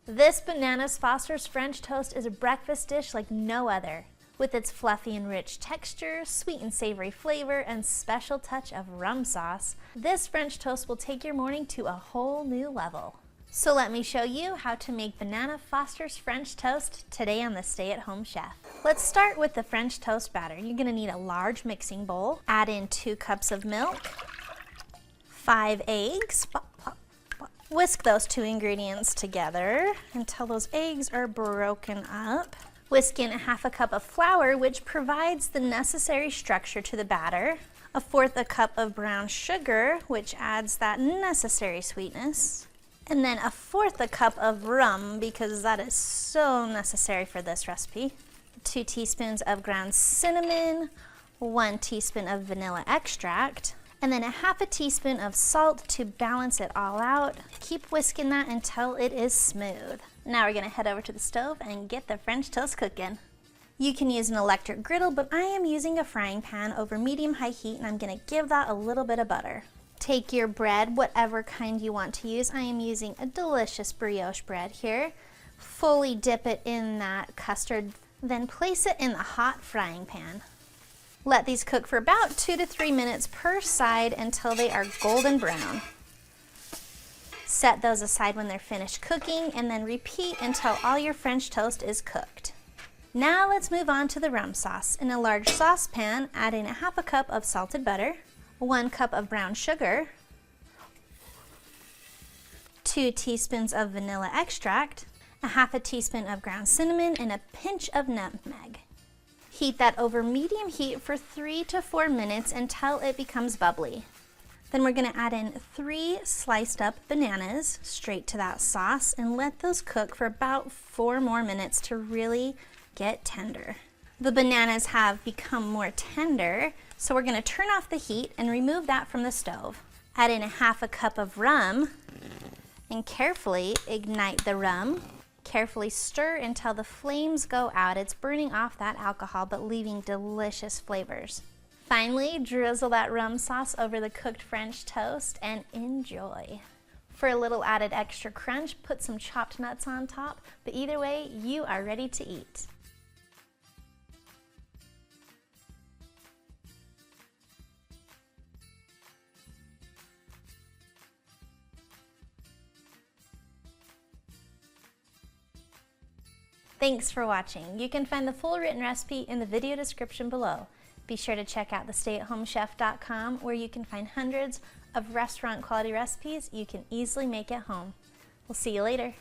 This Bananas Foster's French toast is a breakfast dish like no other. With its fluffy and rich texture, sweet and savory flavor, and special touch of rum sauce, this French toast will take your morning to a whole new level. So let me show you how to make Banana Foster's French toast today on the Stay at Home Chef. Let's start with the French toast batter. You're gonna need a large mixing bowl. Add in 2 cups of milk, 5 eggs. Whisk those 2 ingredients together until those eggs are broken up. Whisk in 1/2 cup of flour, which provides the necessary structure to the batter. 1/4 cup of brown sugar, which adds that necessary sweetness. And then 1/4 cup of rum, because that is so necessary for this recipe. 2 teaspoons of ground cinnamon, 1 teaspoon of vanilla extract, and then 1/2 teaspoon of salt to balance it all out. Keep whisking that until it is smooth. Now we're gonna head over to the stove and get the French toast cooking. You can use an electric griddle, but I am using a frying pan over medium-high heat, and I'm gonna give that a little bit of butter. Take your bread, whatever kind you want to use. I am using a delicious brioche bread here. Fully dip it in that custard, then place it in the hot frying pan. Let these cook for about 2 to 3 minutes per side until they are golden brown. Set those aside when they're finished cooking, and then repeat until all your French toast is cooked. Now let's move on to the rum sauce. In a large saucepan, add in 1/2 cup of salted butter, 1 cup of brown sugar, 2 teaspoons of vanilla extract, 1/2 teaspoon of ground cinnamon, and a pinch of nutmeg. Heat that over medium heat for 3 to 4 minutes until it becomes bubbly. Then we're gonna add in 3 sliced up bananas straight to that sauce and let those cook for about 4 more minutes to really get tender. The bananas have become more tender, so we're gonna turn off the heat and remove that from the stove. Add in 1/2 cup of rum and carefully ignite the rum. Carefully stir until the flames go out. It's burning off that alcohol but leaving delicious flavors. Finally, drizzle that rum sauce over the cooked French toast and enjoy. For a little added extra crunch, put some chopped nuts on top, but either way, you are ready to eat. Thanks for watching. You can find the full written recipe in the video description below. Be sure to check out thestayatHomeChef.com, where you can find hundreds of restaurant quality recipes you can easily make at home. We'll see you later.